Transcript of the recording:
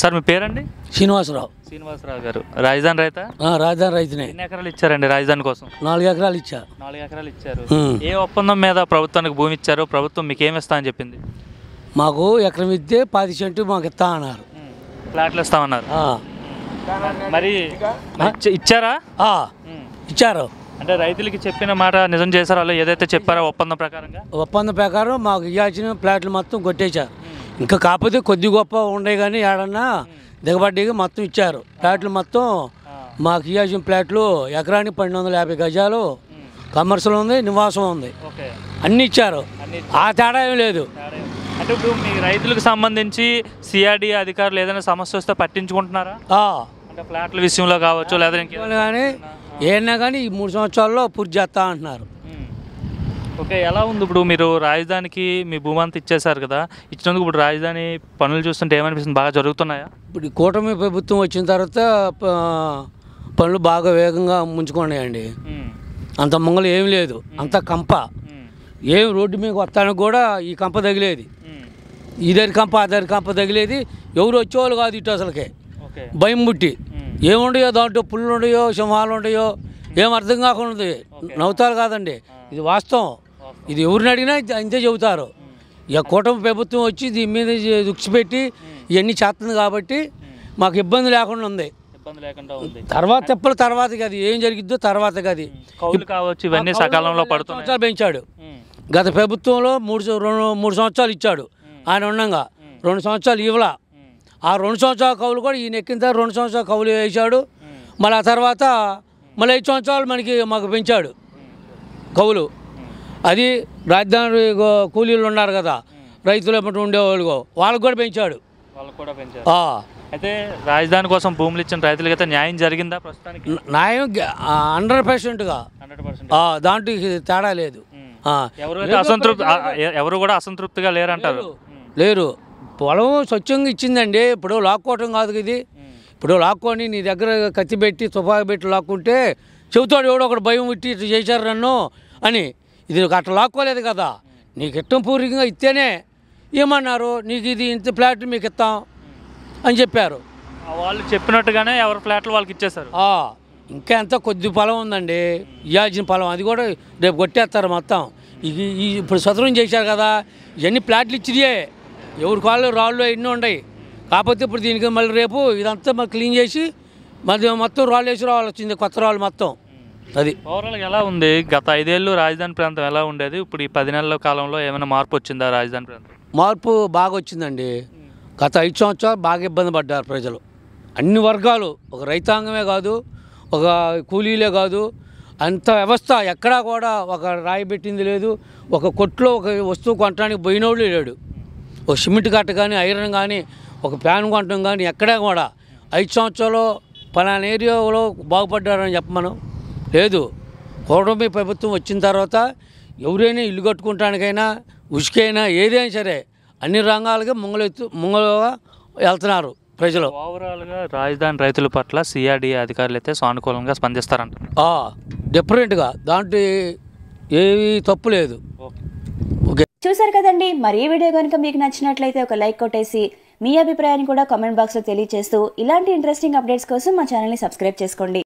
Sir మీ పేరండి? శ్రీనివాసరావు. శ్రీనివాసరావు గారు రాజధాని రైతా? రాజధాని రైతునే. ఎన్ని ఎకరాలు ఇచ్చారండి రాజధాని కోసం? 4 ఎకరాలు ఇచ్చా. 4 ఎకరాలు ఇచ్చారు. ఏ ఒప్పందం మీద ప్రభుత్వానికి భూమి ఇచ్చారు? ప్రభుత్వం మీకు ఏమి ఇస్తా అని చెప్పింది? మాకు ఎకరం ఇస్తే 10 సెంటు మాకు ఇస్తా అన్నారు. ఫ్లాట్లు ఇస్తామన్నారు. మరి ఇచ్చారా? ఇచ్చారు. అంటే రైతులకి చెప్పిన మాట నిజం చేశారు వాళ్ళు ఏదైతే చెప్పారో ఒప్పందం ప్రకారంగా? ఒప్పందం ప్రకారం మాకు ఇవ్వాల్సిన ఫ్లాట్లు మొత్తం కొట్టేశారు. ఇంకా కాకపోతే కొద్ది గొప్ప ఉండే కానీ ఏడన్నా దిగబడ్డీగా మొత్తం ఇచ్చారు. ఫ్లాట్లు మొత్తం మాకు ఇవ్వాల్సిన ఫ్లాట్లు ఎకరానికి 1250 గజాలు కమర్షియల్ ఉంది, నివాసం ఉంది, అన్నీ ఇచ్చారు. ఆ తేడా ఏం లేదు. అంటే ఇప్పుడు మీ రైతులకు సంబంధించి సిఆర్డీ అధికారులు ఏదైనా సమస్య వస్తే పట్టించుకుంటున్నారా? అంటే ఫ్లాట్ల విషయంలో కావచ్చు లేదా కానీ ఏదైనా కానీ ఈ 3 సంవత్సరాల్లో పూర్తి చేస్తా అంటున్నారు. ఓకే, ఎలా ఉంది ఇప్పుడు మీరు రాజధానికి మీ భూమి అంతా ఇచ్చేసారు కదా, ఇచ్చినందుకు ఇప్పుడు రాజధాని పనులు చూస్తుంటే ఏమనిపిస్తుంది? బాగా జరుగుతున్నాయా? ఇప్పుడు కూటమి ప్రభుత్వం వచ్చిన తర్వాత పనులు బాగా వేగంగా ముంచుకున్నాయండి. అంత మంగళం ఏమి లేదు, అంత కంప. ఏం రోడ్డు మీద వస్తానికి కూడా ఈ కంప తగిలేది, ఇదరి కంప అదరి కంప తగిలేది. ఎవరు వచ్చేవాళ్ళు కాదు ఇటు అసలుకే. భయం పుట్టి ఏముండయో దాంట్లో పుల్లు ఉండయో సింహాలు ఉండయో ఏం అర్థం కాకుండా నవ్వుతారు కాదండి, ఇది వాస్తవం. ఇది ఎవరిని అడిగినా అంతే చెబుతారు. ఇక కూటమి ప్రభుత్వం వచ్చి దీని మీద దుఃఖపెట్టి ఇవన్నీ చేస్తుంది కాబట్టి మాకు ఇబ్బంది లేకుండా ఉంది. తర్వాత చెప్పలు తర్వాతకి అది ఏం జరిగిద్దో తర్వాతకి అది కావచ్చు. ఇవన్నీ సకాలంలో పడుతుంది. పెంచాడు గత ప్రభుత్వంలో 3 సంవత్సరాలు ఇచ్చాడు ఆయన ఉండగా. 2 సంవత్సరాలు ఇవ్వలా. ఆ 2 సంవత్సరాల కవులు కూడా ఈయన ఎక్కిన తర్వాత 2 సంవత్సరాల కవులు వేసాడు. మళ్ళీ ఆ తర్వాత మళ్ళీ 5 సంవత్సరాలు మాకు పెంచాడు కవులు. అది రాజధాని కూలీలు ఉన్నారు కదా, రైతులు ఎప్పటి ఉండేవాళ్ళు, వాళ్ళకు కూడా పెంచాడు. అయితే రాజధాని కోసం భూములు ఇచ్చిన రైతులకి అయితే న్యాయం జరిగిందా ప్రస్తుతానికి? న్యాయం 100%గా, దాంట్లో తేడా లేదు. ఎవరు కూడా అసంతృప్తిగా లేరంటారు? లేరు. పొలం స్వచ్ఛంగా ఇచ్చిందండి. ఇప్పుడు లాక్కోవటం కాదు ఇది. ఇప్పుడు లాక్కొని నీ దగ్గర కత్తి పెట్టి తుపాకి పెట్టి లాక్కుంటే చెబుతాడు ఎవడో ఒకటి భయం పెట్టి ఇట్లా చేశారు నన్ను అని. ఇది అట్లా లాక్కోలేదు కదా, నీకు ఇష్టం పూర్వకంగా ఇస్తేనే ఏమన్నారు, నీకు ఇది ఇంత ఫ్లాట్ మీకు ఇస్తాం అని చెప్పారు. వాళ్ళు చెప్పినట్టుగానే ఎవరి ఫ్లాట్లు వాళ్ళకి ఇచ్చేశారు. ఇంకా ఎంత కొద్ది పొలం ఉందండి ఇవ్వాల్సిన పొలం, అది కూడా రేపు కొట్టేస్తారు మొత్తం. ఇప్పుడు సదరం చేశారు కదా, ఇవన్నీ ఫ్లాట్లు ఇచ్చినాయే. ఎవరి కాళ్ళు రాళ్ళు ఎన్నో ఉన్నాయి. కాకపోతే ఇప్పుడు దీనికి మళ్ళీ రేపు ఇదంతా మళ్ళీ క్లీన్ చేసి మళ్ళీ మొత్తం రాళ్ళు వేసి రావాలి వచ్చింది, కొత్త రాళ్ళు మొత్తం. అది ఓవరాల్గా ఎలా ఉంది? గత 5 ఏళ్ళు రాజధాని ప్రాంతం ఎలా ఉండేది? ఇప్పుడు ఈ 10 నెలల కాలంలో ఏమైనా మార్పు వచ్చిందా రాజధాని ప్రాంతం? మార్పు బాగా వచ్చిందండి. గత 5 సంవత్సరాలు బాగా ఇబ్బంది పడ్డారు ప్రజలు, అన్ని వర్గాలు. ఒక రైతాంగమే కాదు, ఒక కూలీలే కాదు, అంత వ్యవస్థ ఎక్కడా కూడా ఒక రాయి పెట్టింది లేదు. ఒక కొట్లో ఒక వస్తువు కొనడానికి పోయినోళ్ళు లేడు. ఒక సిమెంట్ కట్ట కానీ ఐరన్ కానీ ఒక ఫ్యాన్ కొనటం కానీ ఎక్కడా కూడా 5 సంవత్సరాలు పలానా ఏరియాలో బాగుపడ్డారని చెప్పమను లేదు. కూటమి ప్రభుత్వం వచ్చిన తర్వాత ఎవరైనా ఇల్లు కట్టుకోవటానికైనా ఉసుకైనా ఏదైనా సరే అన్ని రంగాలుగా ముంగలుగా వెళ్తున్నారు ప్రజలు. ఓవరాల్గా రాజధాని రైతుల పట్ల సిఆర్డీ అధికారులు అయితే సానుకూలంగా స్పందిస్తారంట. డిఫరెంట్గా దాంట్లో ఏవి తప్పు లేదు. ఓకే, చూసారు కదండి. మరి ఈ వీడియో కనుక మీకు నచ్చినట్లయితే ఒక లైక్ కొట్టేసి మీ అభిప్రాయాన్ని కూడా కామెంట్ బాక్స్లో తెలియజేస్తూ ఇలాంటి ఇంట్రెస్టింగ్ అప్డేట్స్ కోసం మా ఛానల్ని సబ్స్క్రైబ్ చేసుకోండి.